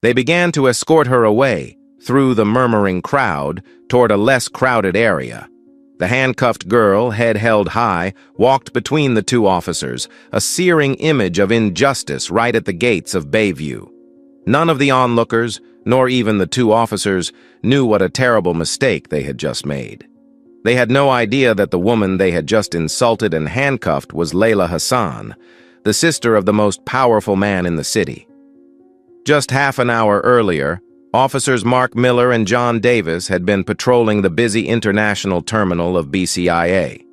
They began to escort her away, through the murmuring crowd, toward a less crowded area. The handcuffed girl, head held high, walked between the two officers, a searing image of injustice right at the gates of Bayview. None of the onlookers, nor even the two officers, knew what a terrible mistake they had just made. They had no idea that the woman they had just insulted and handcuffed was Layla Hassan, the sister of the most powerful man in the city. Just half an hour earlier, Officers Mark Miller and John Davis had been patrolling the busy international terminal of BCIA.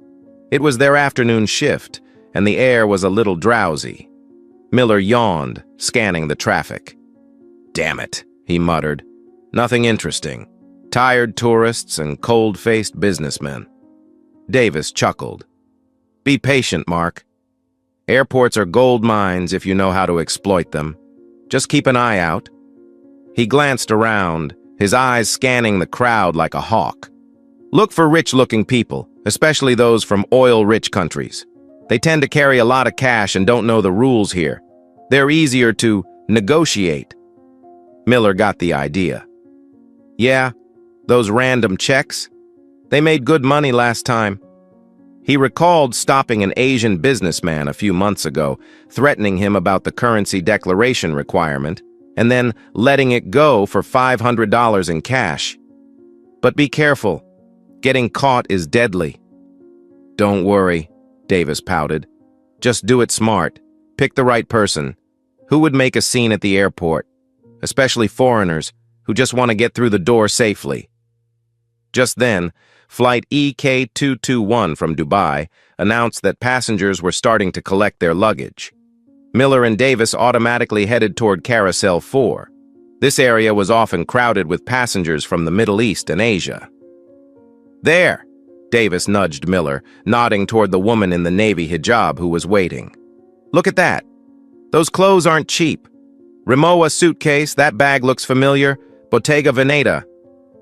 It was their afternoon shift, and the air was a little drowsy. Miller yawned, scanning the traffic. "Damn it," he muttered. "Nothing interesting. Tired tourists and cold-faced businessmen." Davis chuckled. "Be patient, Mark. Airports are gold mines if you know how to exploit them. Just keep an eye out." He glanced around, his eyes scanning the crowd like a hawk. "Look for rich-looking people, especially those from oil-rich countries. They tend to carry a lot of cash and don't know the rules here. They're easier to negotiate." Miller got the idea. "Yeah, those random checks? They made good money last time." He recalled stopping an Asian businessman a few months ago, threatening him about the currency declaration requirement, and then letting it go for $500 in cash. "But be careful. Getting caught is deadly." "Don't worry," Davis pouted. "Just do it smart. Pick the right person. Who would make a scene at the airport? Especially foreigners who just want to get through the door safely." Just then, Flight EK221 from Dubai announced that passengers were starting to collect their luggage. Miller and Davis automatically headed toward Carousel 4. This area was often crowded with passengers from the Middle East and Asia. "There!" Davis nudged Miller, nodding toward the woman in the navy hijab who was waiting. "Look at that. Those clothes aren't cheap. Rimowa suitcase, that bag looks familiar. Bottega Veneta.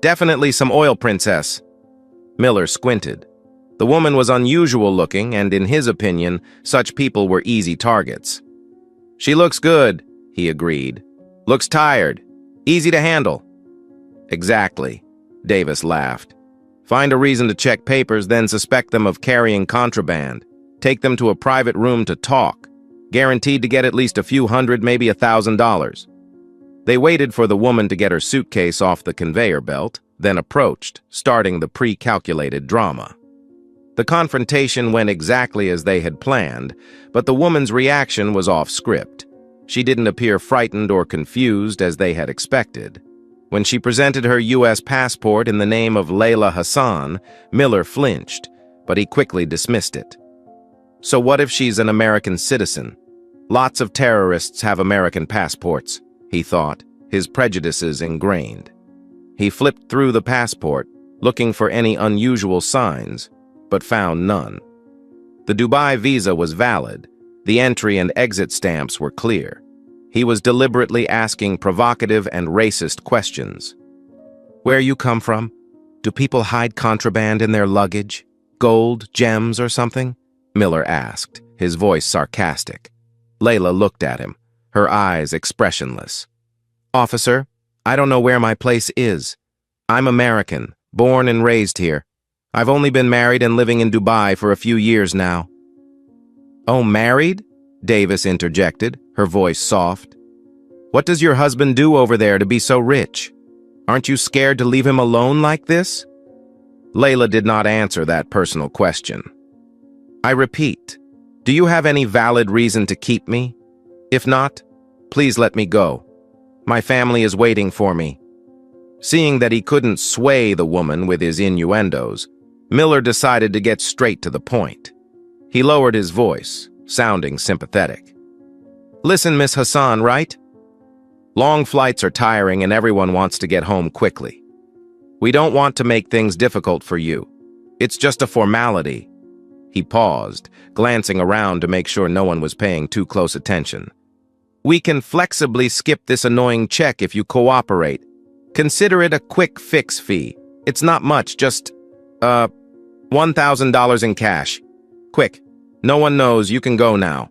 Definitely some oil princess." Miller squinted. The woman was unusual looking, and in his opinion, such people were easy targets. "She looks good," he agreed. "Looks tired. Easy to handle." "Exactly," Davis laughed. "Find a reason to check papers, then suspect them of carrying contraband. Take them to a private room to talk. Guaranteed to get at least a few hundred, maybe $1,000. They waited for the woman to get her suitcase off the conveyor belt, then approached, starting the pre-calculated drama. The confrontation went exactly as they had planned, but the woman's reaction was off script. She didn't appear frightened or confused as they had expected. When she presented her U.S. passport in the name of Layla Hassan, Miller flinched, but he quickly dismissed it. So what if she's an American citizen? Lots of terrorists have American passports, he thought, his prejudices ingrained. He flipped through the passport, looking for any unusual signs, but found none. The Dubai visa was valid. The entry and exit stamps were clear. He was deliberately asking provocative and racist questions. "Where you come from? Do people hide contraband in their luggage? Gold, gems, or something?" Miller asked, his voice sarcastic. Layla looked at him, her eyes expressionless. "Officer, I don't know where my place is. I'm American, born and raised here. I've only been married and living in Dubai for a few years now." "Oh, married?" Davis interjected, her voice soft. "What does your husband do over there to be so rich? Aren't you scared to leave him alone like this?" Layla did not answer that personal question. "I repeat, do you have any valid reason to keep me? If not, please let me go. My family is waiting for me." Seeing that he couldn't sway the woman with his innuendos, Miller decided to get straight to the point. He lowered his voice, sounding sympathetic. "Listen, Miss Hassan, right? Long flights are tiring and everyone wants to get home quickly. We don't want to make things difficult for you. It's just a formality." He paused, glancing around to make sure no one was paying too close attention. "We can flexibly skip this annoying check if you cooperate. Consider it a quick fix fee. It's not much, just, $1,000 in cash. Quick, no one knows, you can go now."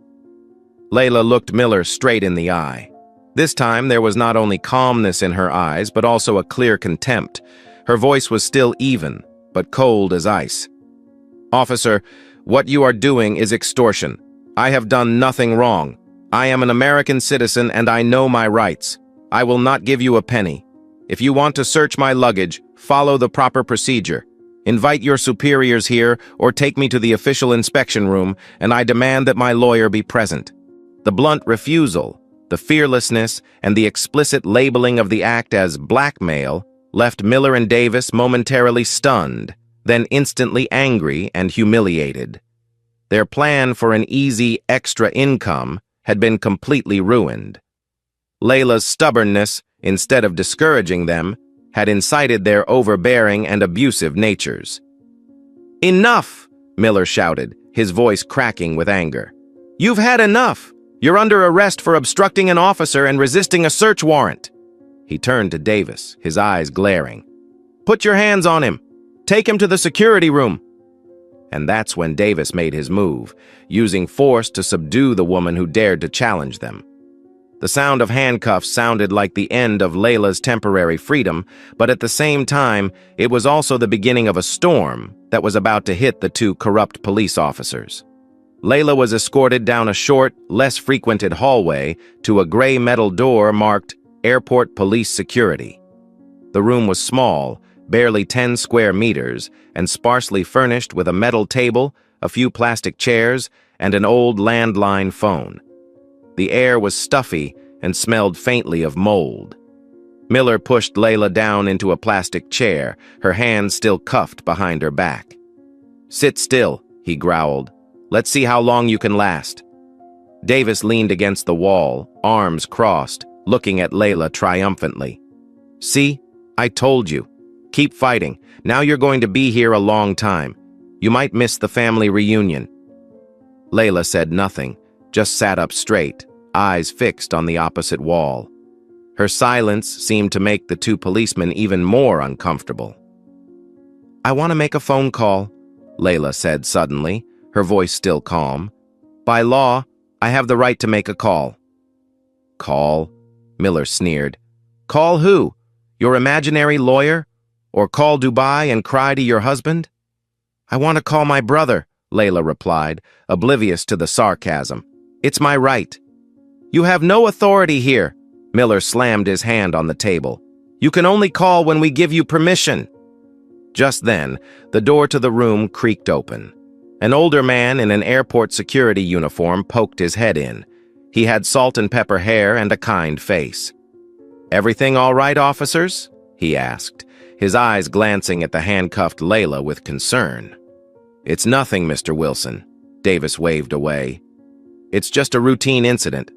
Layla looked Miller straight in the eye. This time, there was not only calmness in her eyes, but also a clear contempt. Her voice was still even, but cold as ice. "Officer, what you are doing is extortion. I have done nothing wrong. I am an American citizen and I know my rights. I will not give you a penny. If you want to search my luggage, follow the proper procedure. Invite your superiors here or take me to the official inspection room, and I demand that my lawyer be present." The blunt refusal, the fearlessness, and the explicit labeling of the act as blackmail left Miller and Davis momentarily stunned, then instantly angry and humiliated. Their plan for an easy extra income had been completely ruined. Layla's stubbornness, instead of discouraging them, had incited their overbearing and abusive natures. "Enough!" Miller shouted, his voice cracking with anger. "You've had enough! You're under arrest for obstructing an officer and resisting a search warrant." He turned to Davis, his eyes glaring. "Put your hands on him! Take him to the security room!" And that's when Davis made his move, using force to subdue the woman who dared to challenge them. The sound of handcuffs sounded like the end of Layla's temporary freedom, but at the same time, it was also the beginning of a storm that was about to hit the two corrupt police officers. Layla was escorted down a short, less frequented hallway to a gray metal door marked Airport Police Security. The room was small, barely 10 square meters, and sparsely furnished with a metal table, a few plastic chairs, and an old landline phone. The air was stuffy and smelled faintly of mold. Miller pushed Layla down into a plastic chair, her hands still cuffed behind her back. "Sit still," he growled. "Let's see how long you can last." Davis leaned against the wall, arms crossed, looking at Layla triumphantly. "See? I told you. Keep fighting. Now you're going to be here a long time. You might miss the family reunion." Layla said nothing, just sat up straight, eyes fixed on the opposite wall. Her silence seemed to make the two policemen even more uncomfortable. "I want to make a phone call," Layla said suddenly, her voice still calm. "By law, I have the right to make a call." "Call?" Miller sneered. "Call who? Your imaginary lawyer? Or call Dubai and cry to your husband?" "I want to call my brother," Layla replied, oblivious to the sarcasm. "It's my right." "You have no authority here." Miller slammed his hand on the table. "You can only call when we give you permission." Just then, the door to the room creaked open. An older man in an airport security uniform poked his head in. He had salt and pepper hair and a kind face. "Everything all right, officers?" he asked, his eyes glancing at the handcuffed Layla with concern. "It's nothing, Mr. Wilson," Davis waved away. "It's just a routine incident.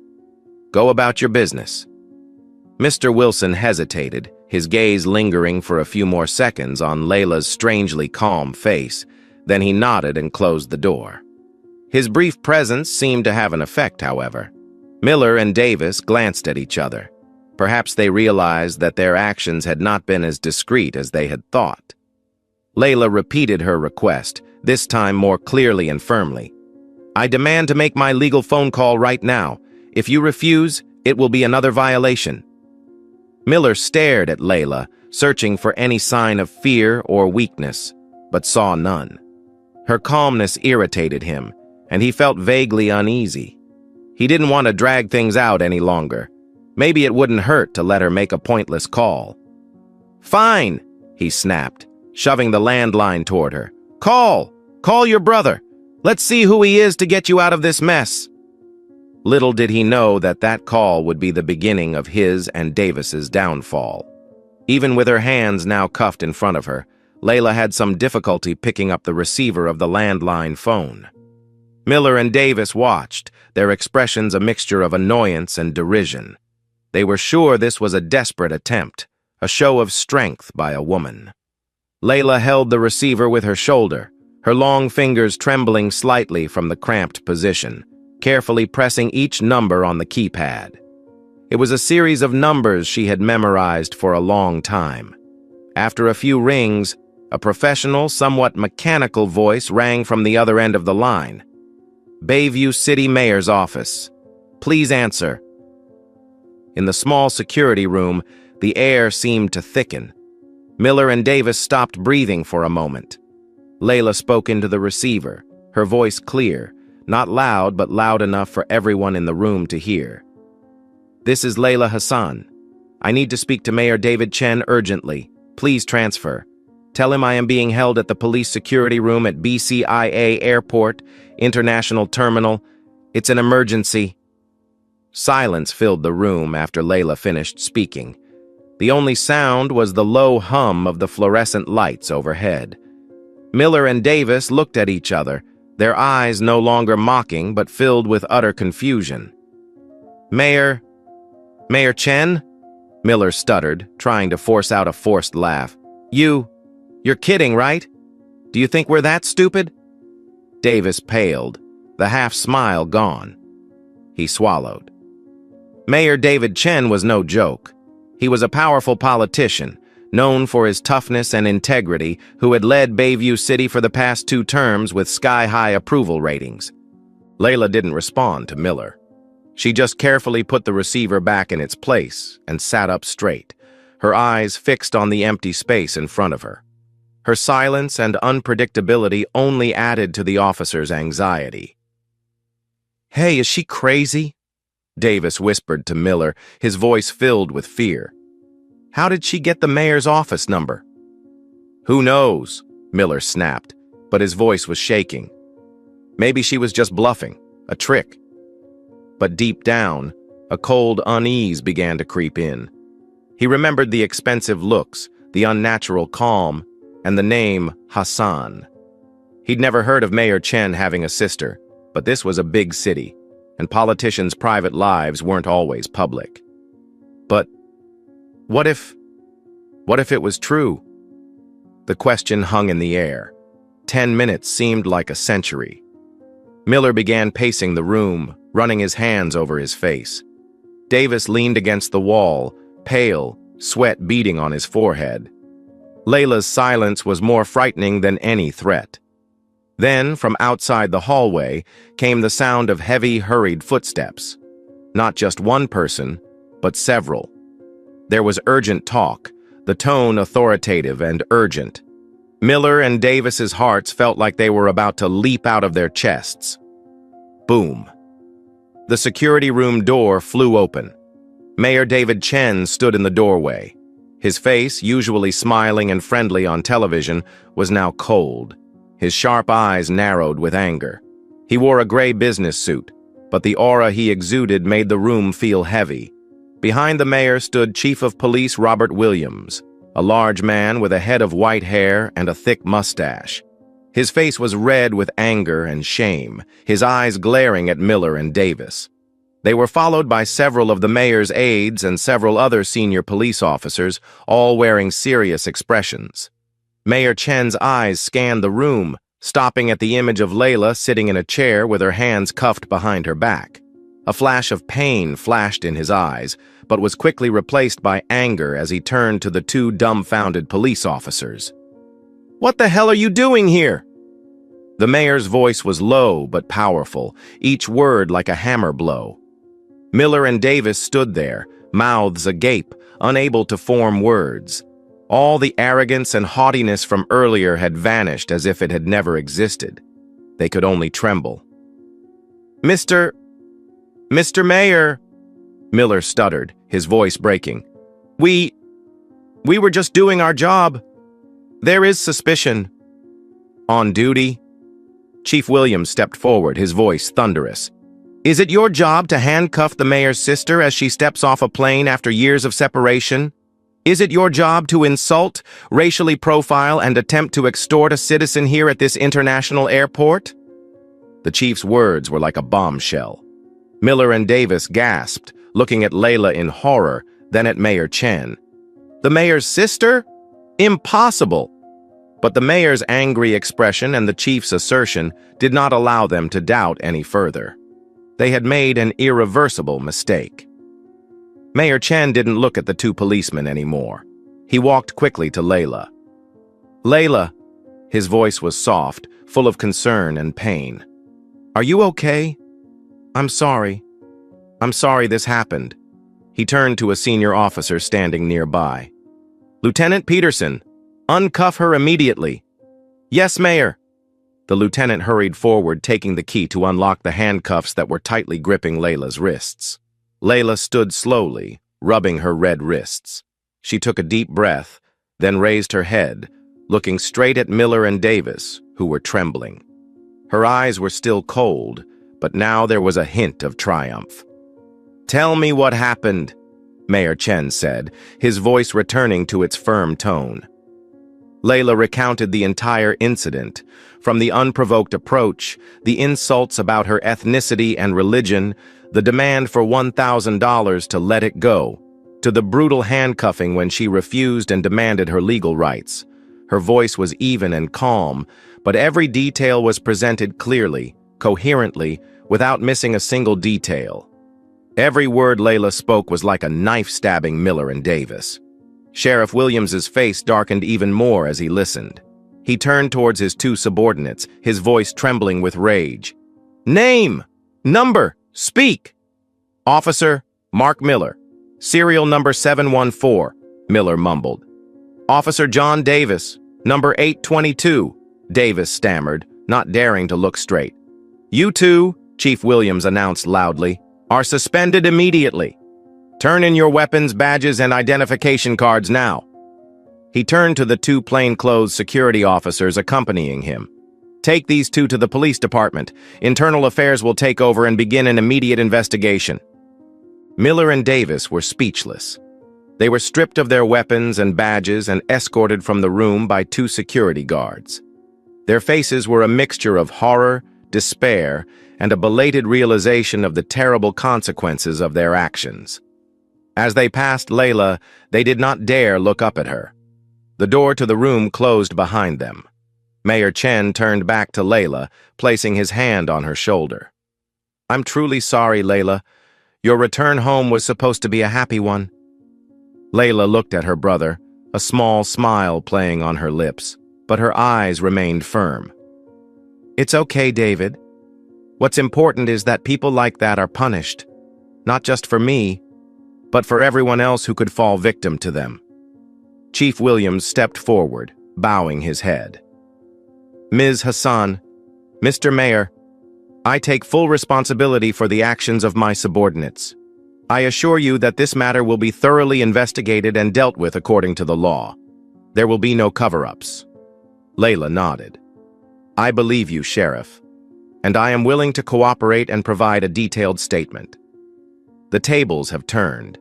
Go about your business." Mr. Wilson hesitated, his gaze lingering for a few more seconds on Layla's strangely calm face. Then he nodded and closed the door. His brief presence seemed to have an effect, however. Miller and Davis glanced at each other. Perhaps they realized that their actions had not been as discreet as they had thought. Layla repeated her request, this time more clearly and firmly. "I demand to make my legal phone call right now. If you refuse, it will be another violation." Miller stared at Layla, searching for any sign of fear or weakness, but saw none. Her calmness irritated him, and he felt vaguely uneasy. He didn't want to drag things out any longer. Maybe it wouldn't hurt to let her make a pointless call. "Fine," he snapped, shoving the landline toward her. "Call! Call your brother! Let's see who he is to get you out of this mess." Little did he know that that call would be the beginning of his and Davis's downfall. Even with her hands now cuffed in front of her, Layla had some difficulty picking up the receiver of the landline phone. Miller and Davis watched, their expressions a mixture of annoyance and derision. They were sure this was a desperate attempt, a show of strength by a woman. Layla held the receiver with her shoulder, her long fingers trembling slightly from the cramped position, carefully pressing each number on the keypad. It was a series of numbers she had memorized for a long time. After a few rings, a professional, somewhat mechanical voice rang from the other end of the line. "Bayview City Mayor's office. Please answer." In the small security room, the air seemed to thicken. Miller and Davis stopped breathing for a moment. Layla spoke into the receiver, her voice clear, not loud but loud enough for everyone in the room to hear. "This is Layla Hassan. I need to speak to Mayor David Chen urgently. Please transfer. Tell him I am being held at the police security room at BCIA Airport, International Terminal. It's an emergency." Silence filled the room after Layla finished speaking. The only sound was the low hum of the fluorescent lights overhead. Miller and Davis looked at each other, their eyes no longer mocking but filled with utter confusion. Mayor Chen?" Miller stuttered, trying to force out a forced laugh. You're kidding, right? Do you think we're that stupid?" Davis paled, the half-smile gone. He swallowed. Mayor David Chen was no joke. He was a powerful politician, known for his toughness and integrity, who had led Bayview City for the past 2 terms with sky-high approval ratings. Layla didn't respond to Miller. She just carefully put the receiver back in its place and sat up straight, her eyes fixed on the empty space in front of her. Her silence and unpredictability only added to the officer's anxiety. "Hey, is she crazy?" Davis whispered to Miller, his voice filled with fear. "How did she get the mayor's office number?" "Who knows?" Miller snapped, but his voice was shaking. Maybe she was just bluffing, a trick. But deep down, a cold unease began to creep in. He remembered the expensive looks, the unnatural calm, and the name Hassan. He'd never heard of Mayor Chen having a sister, but this was a big city, and politicians' private lives weren't always public. But what if it was true? The question hung in the air. 10 minutes seemed like a century. Miller began pacing the room, running his hands over his face. Davis leaned against the wall, pale, sweat beading on his forehead. Layla's silence was more frightening than any threat. Then, from outside the hallway, came the sound of heavy, hurried footsteps. Not just one person, but several. There was urgent talk, the tone authoritative and urgent. Miller and Davis's hearts felt like they were about to leap out of their chests. Boom. The security room door flew open. Mayor David Chen stood in the doorway. His face, usually smiling and friendly on television, was now cold. His sharp eyes narrowed with anger. He wore a gray business suit, but the aura he exuded made the room feel heavy. Behind the mayor stood Chief of Police Robert Williams, a large man with a head of white hair and a thick mustache. His face was red with anger and shame, his eyes glaring at Miller and Davis. They were followed by several of the mayor's aides and several other senior police officers, all wearing serious expressions. Mayor Chen's eyes scanned the room, stopping at the image of Layla sitting in a chair with her hands cuffed behind her back. A flash of pain flashed in his eyes, but was quickly replaced by anger as he turned to the 2 dumbfounded police officers. "What the hell are you doing here?" The mayor's voice was low but powerful, each word like a hammer blow. Miller and Davis stood there, mouths agape, unable to form words. All the arrogance and haughtiness from earlier had vanished as if it had never existed. They could only tremble. Mr. Mayor," Miller stuttered, his voice breaking. We were just doing our job. There is suspicion." "On duty?" Chief Williams stepped forward, his voice thunderous. "Is it your job to handcuff the mayor's sister as she steps off a plane after years of separation? Is it your job to insult, racially profile, and attempt to extort a citizen here at this international airport?" The chief's words were like a bombshell. Miller and Davis gasped, looking at Layla in horror, then at Mayor Chen. "The mayor's sister? Impossible!" But the mayor's angry expression and the chief's assertion did not allow them to doubt any further. They had made an irreversible mistake. Mayor Chen didn't look at the 2 policemen anymore. He walked quickly to Layla. "Layla," his voice was soft, full of concern and pain. "Are you okay? I'm sorry this happened." He turned to a senior officer standing nearby. "Lieutenant Peterson, uncuff her immediately." "Yes, Mayor." The lieutenant hurried forward, taking the key to unlock the handcuffs that were tightly gripping Layla's wrists. Layla stood slowly, rubbing her red wrists. She took a deep breath, then raised her head, looking straight at Miller and Davis, who were trembling. Her eyes were still cold, but now there was a hint of triumph. "Tell me what happened," Mayor Chen said, his voice returning to its firm tone. Layla recounted the entire incident, from the unprovoked approach, the insults about her ethnicity and religion, the demand for $1,000 to let it go, to the brutal handcuffing when she refused and demanded her legal rights. Her voice was even and calm, but every detail was presented clearly, coherently, without missing a single detail. Every word Layla spoke was like a knife stabbing Miller and Davis. Sheriff Williams's face darkened even more as he listened. He turned towards his two subordinates, his voice trembling with rage. "Name! Number! Speak!" "Officer Mark Miller. Serial number 714, Miller mumbled. "Officer John Davis, number 822, Davis stammered, not daring to look straight. "You two," Chief Williams announced loudly, "are suspended immediately. Turn in your weapons, badges, and identification cards now." He turned to the two plainclothes security officers accompanying him. "Take these two to the police department. Internal Affairs will take over and begin an immediate investigation." Miller and Davis were speechless. They were stripped of their weapons and badges and escorted from the room by two security guards. Their faces were a mixture of horror, despair, and a belated realization of the terrible consequences of their actions. As they passed Layla, they did not dare look up at her. The door to the room closed behind them. Mayor Chen turned back to Layla, placing his hand on her shoulder. "I'm truly sorry, Layla. Your return home was supposed to be a happy one." Layla looked at her brother, a small smile playing on her lips, but her eyes remained firm. "It's okay, David. What's important is that people like that are punished, not just for me, but for everyone else who could fall victim to them." Chief Williams stepped forward, bowing his head. "Ms. Hassan, Mr. Mayor, I take full responsibility for the actions of my subordinates. I assure you that this matter will be thoroughly investigated and dealt with according to the law. There will be no cover-ups." Layla nodded. "I believe you, Sheriff, and I am willing to cooperate and provide a detailed statement." The tables have turned.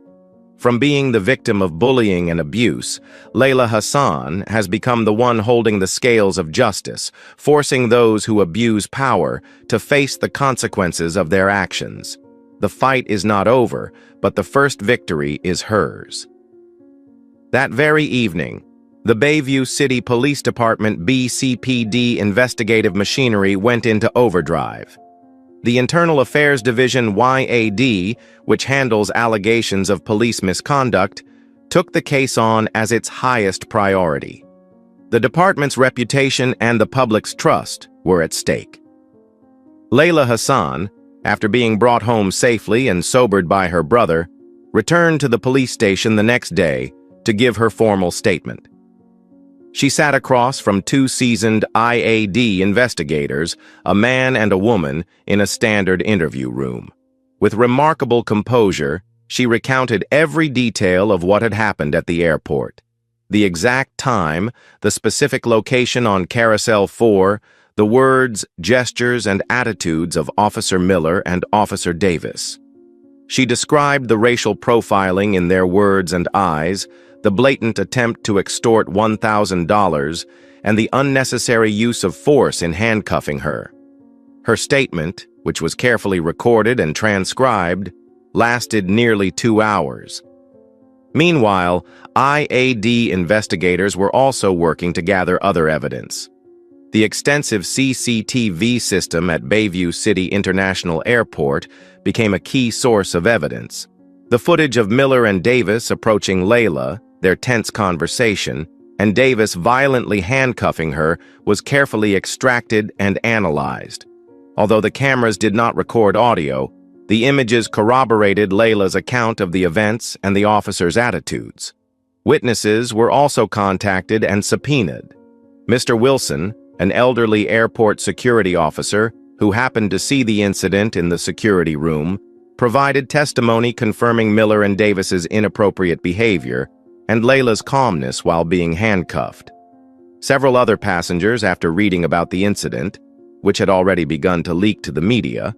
From being the victim of bullying and abuse, Layla Hassan has become the one holding the scales of justice, forcing those who abuse power to face the consequences of their actions. The fight is not over, but the first victory is hers. That very evening, the Bayview City Police Department BCPD investigative machinery went into overdrive. The Internal Affairs Division YAD, which handles allegations of police misconduct, took the case on as its highest priority. The department's reputation and the public's trust were at stake. Layla Hassan, after being brought home safely and sobered by her brother, returned to the police station the next day to give her formal statement. She sat across from two seasoned IAD investigators, a man and a woman, in a standard interview room. With remarkable composure, she recounted every detail of what had happened at the airport. The exact time, the specific location on Carousel 4, the words, gestures, and attitudes of Officer Miller and Officer Davis. She described the racial profiling in their words and eyes, the blatant attempt to extort $1,000, and the unnecessary use of force in handcuffing her. Her statement, which was carefully recorded and transcribed, lasted nearly 2 hours. Meanwhile, IAD investigators were also working to gather other evidence. The extensive CCTV system at Bayview City International Airport became a key source of evidence. The footage of Miller and Davis approaching Layla, their tense conversation, and Davis violently handcuffing her was carefully extracted and analyzed. Although the cameras did not record audio, The images corroborated Layla's account of the events and the officers' attitudes. Witnesses were also contacted and subpoenaed. Mr. Wilson, an elderly airport security officer who happened to see the incident in the security room, provided testimony confirming Miller and Davis's inappropriate behavior and Layla's calmness while being handcuffed. Several other passengers, after reading about the incident, which had already begun to leak to the media,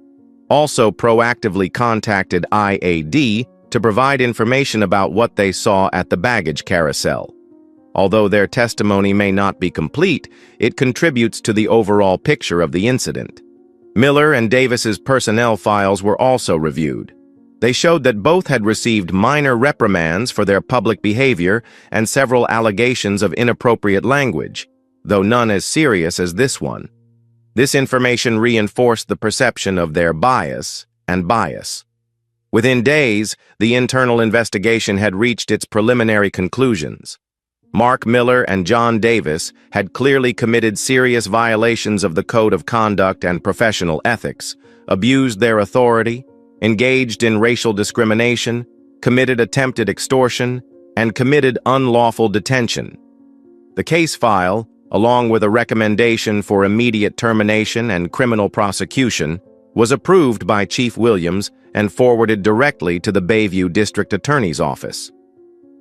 also proactively contacted IAD to provide information about what they saw at the baggage carousel. Although their testimony may not be complete, it contributes to the overall picture of the incident. Miller and Davis's personnel files were also reviewed. They showed that both had received minor reprimands for their public behavior and several allegations of inappropriate language, though none as serious as this one. This information reinforced the perception of their bias. Within days, the internal investigation had reached its preliminary conclusions. Mark Miller and John Davis had clearly committed serious violations of the Code of Conduct and Professional Ethics, abused their authority, engaged in racial discrimination, committed attempted extortion, and committed unlawful detention. The case file, along with a recommendation for immediate termination and criminal prosecution, was approved by Chief Williams and forwarded directly to the Bayview District Attorney's Office.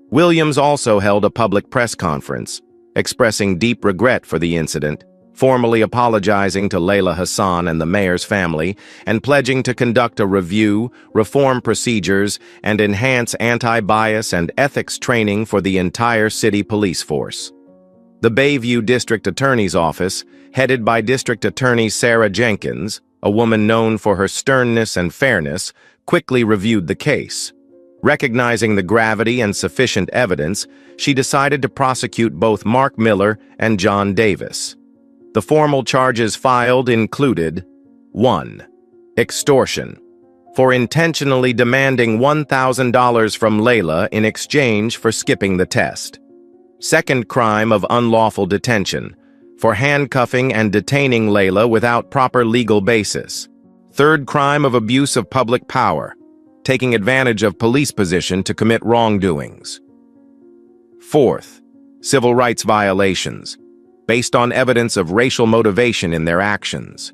Williams also held a public press conference, expressing deep regret for the incident, formally apologizing to Layla Hassan and the mayor's family, and pledging to conduct a review, reform procedures, and enhance anti-bias and ethics training for the entire city police force. The Bayview District Attorney's Office, headed by District Attorney Sarah Jenkins, a woman known for her sternness and fairness, quickly reviewed the case. Recognizing the gravity and sufficient evidence, she decided to prosecute both Mark Miller and John Davis. The formal charges filed included 1. Extortion, for intentionally demanding $1,000 from Layla in exchange for skipping the test. Second crime of unlawful detention, for handcuffing and detaining Layla without proper legal basis. Third crime of abuse of public power, taking advantage of police position to commit wrongdoings. Fourth, civil rights violations, based on evidence of racial motivation in their actions.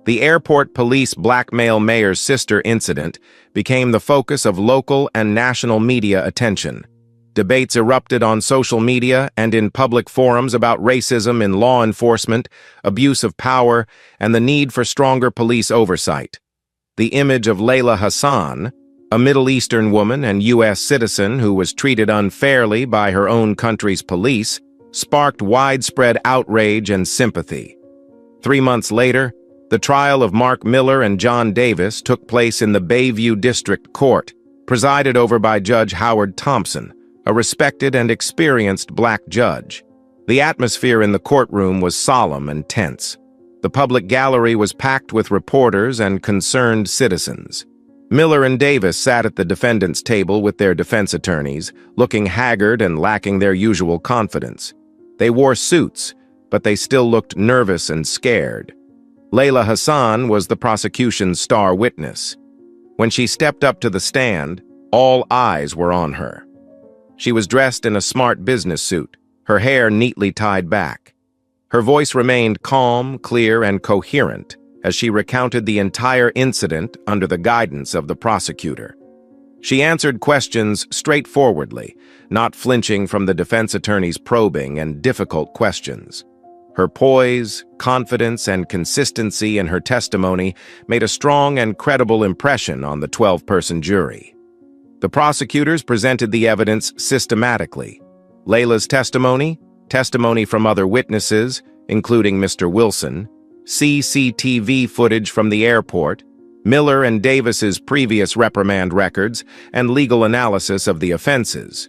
The airport police blackmail mayor's sister incident became the focus of local and national media attention. Debates erupted on social media and in public forums about racism in law enforcement, abuse of power, and the need for stronger police oversight. The image of Layla Hassan, a Middle Eastern woman and U.S. citizen who was treated unfairly by her own country's police, sparked widespread outrage and sympathy. 3 months later, the trial of Mark Miller and John Davis took place in the Bayview District Court, presided over by Judge Howard Thompson, a respected and experienced black judge. The atmosphere in the courtroom was solemn and tense. The public gallery was packed with reporters and concerned citizens. Miller and Davis sat at the defendant's table with their defense attorneys, looking haggard and lacking their usual confidence. They wore suits, but they still looked nervous and scared. Layla Hassan was the prosecution's star witness. When she stepped up to the stand, all eyes were on her. She was dressed in a smart business suit, her hair neatly tied back. Her voice remained calm, clear, and coherent as she recounted the entire incident under the guidance of the prosecutor. She answered questions straightforwardly, not flinching from the defense attorney's probing and difficult questions. Her poise, confidence, and consistency in her testimony made a strong and credible impression on the 12-person jury. The prosecutors presented the evidence systematically. Layla's testimony, testimony from other witnesses, including Mr. Wilson, CCTV footage from the airport, Miller and Davis's previous reprimand records, and legal analysis of the offenses.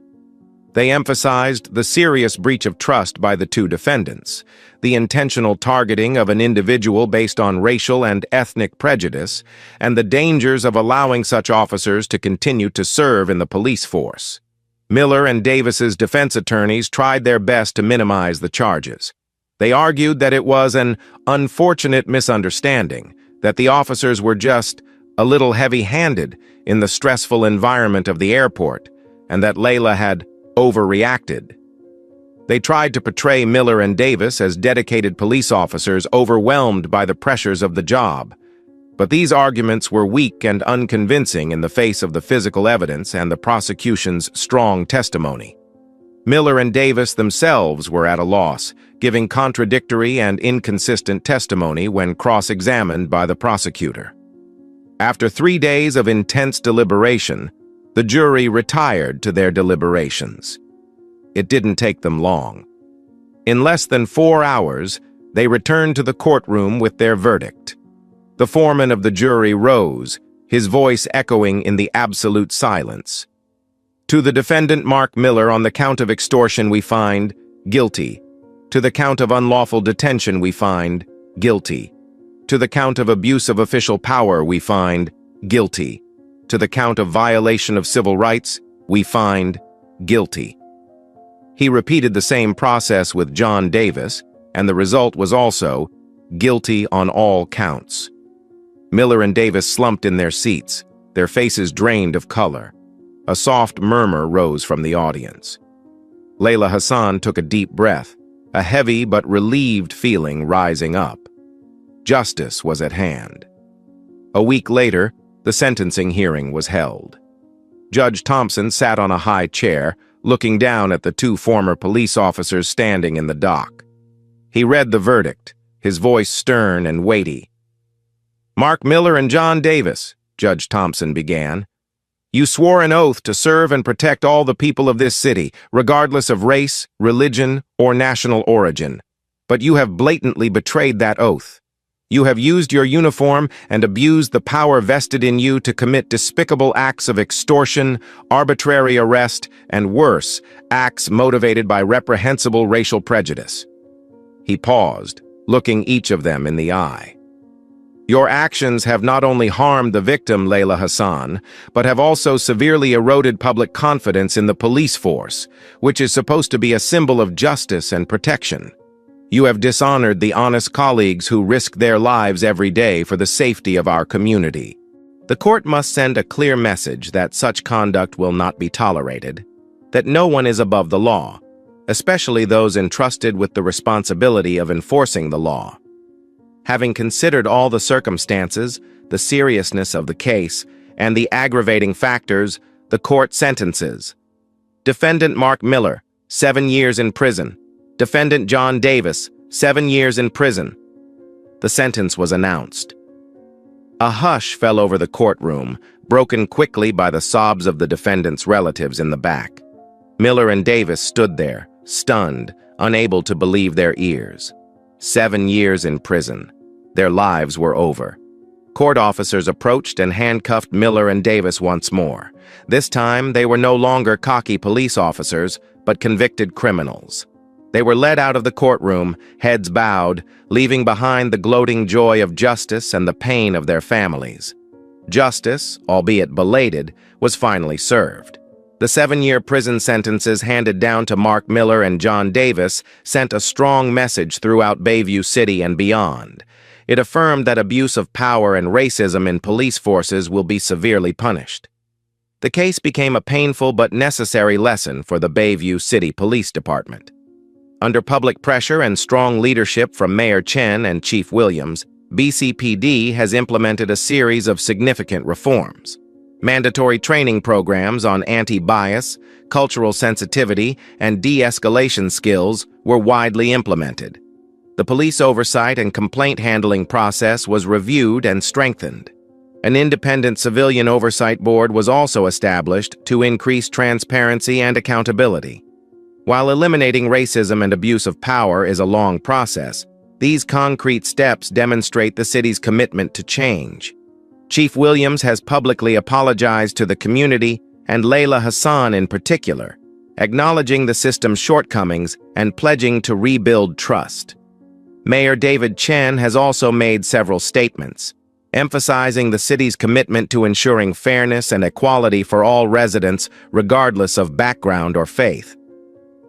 They emphasized the serious breach of trust by the two defendants, the intentional targeting of an individual based on racial and ethnic prejudice, and the dangers of allowing such officers to continue to serve in the police force. Miller and Davis's defense attorneys tried their best to minimize the charges. They argued that it was an unfortunate misunderstanding, that the officers were just a little heavy-handed in the stressful environment of the airport, and that Layla had overreacted. They tried to portray Miller and Davis as dedicated police officers overwhelmed by the pressures of the job, but these arguments were weak and unconvincing in the face of the physical evidence and the prosecution's strong testimony. Miller and Davis themselves were at a loss, giving contradictory and inconsistent testimony when cross-examined by the prosecutor. After 3 days of intense deliberation, the jury retired to their deliberations. It didn't take them long. In less than 4 hours, they returned to the courtroom with their verdict. The foreman of the jury rose, his voice echoing in the absolute silence. To the defendant Mark Miller on the count of extortion we find guilty. To the count of unlawful detention we find guilty. To the count of abuse of official power we find guilty. To the count of violation of civil rights we find guilty. He repeated the same process with John Davis, and the result was also guilty on all counts. Miller and Davis slumped in their seats, their faces drained of color. A soft murmur rose from the audience. Layla Hassan took a deep breath, a heavy but relieved feeling rising up. Justice was at hand. A week later, the sentencing hearing was held. Judge Thompson sat on a high chair, looking down at the 2 former police officers standing in the dock. He read the verdict, his voice stern and weighty. "Mark Miller and John Davis," Judge Thompson began, "you swore an oath to serve and protect all the people of this city, regardless of race, religion, or national origin. But you have blatantly betrayed that oath. You have used your uniform and abused the power vested in you to commit despicable acts of extortion, arbitrary arrest, and worse, acts motivated by reprehensible racial prejudice." He paused, looking each of them in the eye. "Your actions have not only harmed the victim, Layla Hassan, but have also severely eroded public confidence in the police force, which is supposed to be a symbol of justice and protection. You have dishonored the honest colleagues who risk their lives every day for the safety of our community. The court must send a clear message that such conduct will not be tolerated, that no one is above the law, especially those entrusted with the responsibility of enforcing the law. Having considered all the circumstances, the seriousness of the case, and the aggravating factors, the court sentences: Defendant Mark Miller, 7 years in prison. Defendant John Davis, 7 years in prison. The sentence was announced. A hush fell over the courtroom, broken quickly by the sobs of the defendant's relatives in the back. Miller and Davis stood there, stunned, unable to believe their ears. 7 years in prison. Their lives were over. Court officers approached and handcuffed Miller and Davis once more. This time, they were no longer cocky police officers, but convicted criminals. They were led out of the courtroom, heads bowed, leaving behind the gloating joy of justice and the pain of their families. Justice, albeit belated, was finally served. The 7-year prison sentences handed down to Mark Miller and John Davis sent a strong message throughout Bayview City and beyond. It affirmed that abuse of power and racism in police forces will be severely punished. The case became a painful but necessary lesson for the Bayview City Police Department. Under public pressure and strong leadership from Mayor Chen and Chief Williams, BCPD has implemented a series of significant reforms. Mandatory training programs on anti-bias, cultural sensitivity, and de-escalation skills were widely implemented. The police oversight and complaint handling process was reviewed and strengthened. An independent civilian oversight board was also established to increase transparency and accountability. While eliminating racism and abuse of power is a long process, these concrete steps demonstrate the city's commitment to change. Chief Williams has publicly apologized to the community, and Layla Hassan in particular, acknowledging the system's shortcomings and pledging to rebuild trust. Mayor David Chen has also made several statements, emphasizing the city's commitment to ensuring fairness and equality for all residents, regardless of background or faith.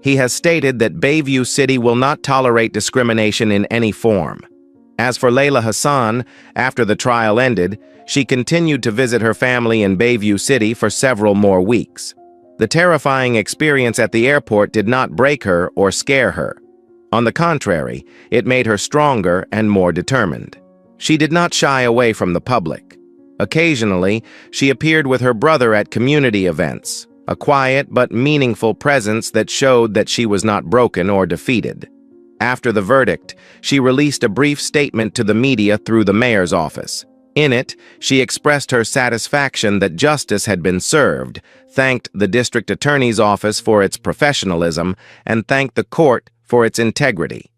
He has stated that Bayview City will not tolerate discrimination in any form. As for Layla Hassan, after the trial ended, she continued to visit her family in Bayview City for several more weeks. The terrifying experience at the airport did not break her or scare her. On the contrary, it made her stronger and more determined. She did not shy away from the public. Occasionally, she appeared with her brother at community events, a quiet but meaningful presence that showed that she was not broken or defeated. After the verdict, she released a brief statement to the media through the mayor's office. In it, she expressed her satisfaction that justice had been served, thanked the district attorney's office for its professionalism, and thanked the court for its integrity.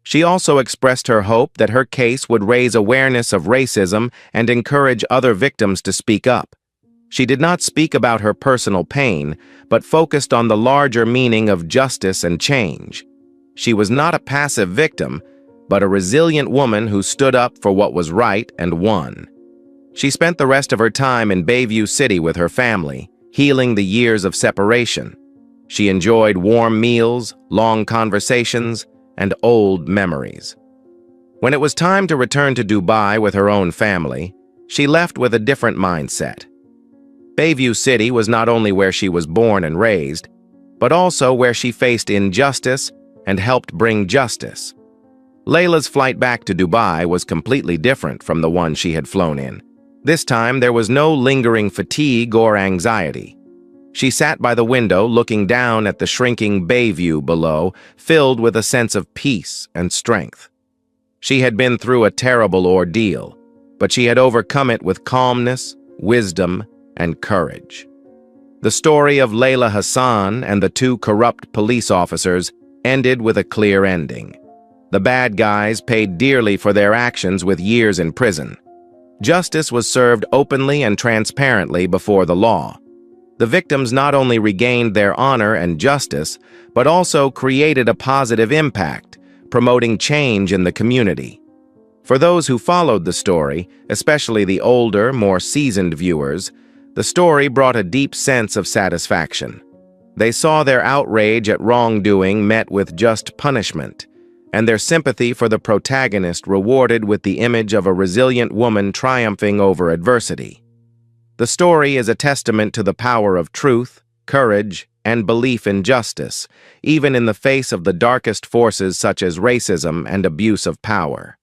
She also expressed her hope that her case would raise awareness of racism and encourage other victims to speak up. She did not speak about her personal pain, but focused on the larger meaning of justice and change. She was not a passive victim, but a resilient woman who stood up for what was right and won. She spent the rest of her time in Bayview City with her family, healing the years of separation. She enjoyed warm meals, long conversations, and old memories. When it was time to return to Dubai with her own family, she left with a different mindset. Bayview City was not only where she was born and raised, but also where she faced injustice and helped bring justice. Layla's flight back to Dubai was completely different from the one she had flown in. This time, there was no lingering fatigue or anxiety. She sat by the window looking down at the shrinking Bayview below, filled with a sense of peace and strength. She had been through a terrible ordeal, but she had overcome it with calmness, wisdom, and courage. The story of Layla Hassan and the two corrupt police officers ended with a clear ending. The bad guys paid dearly for their actions with years in prison. Justice was served openly and transparently before the law. The victims not only regained their honor and justice, but also created a positive impact, promoting change in the community. For those who followed the story, especially the older, more seasoned viewers, the story brought a deep sense of satisfaction. They saw their outrage at wrongdoing met with just punishment, and their sympathy for the protagonist rewarded with the image of a resilient woman triumphing over adversity. The story is a testament to the power of truth, courage, and belief in justice, even in the face of the darkest forces such as racism and abuse of power.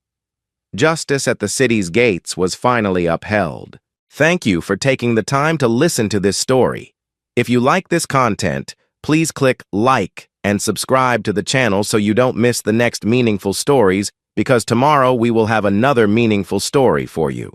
Justice at the city's gates was finally upheld. Thank you for taking the time to listen to this story. If you like this content, please click like and subscribe to the channel so you don't miss the next meaningful stories, because tomorrow we will have another meaningful story for you.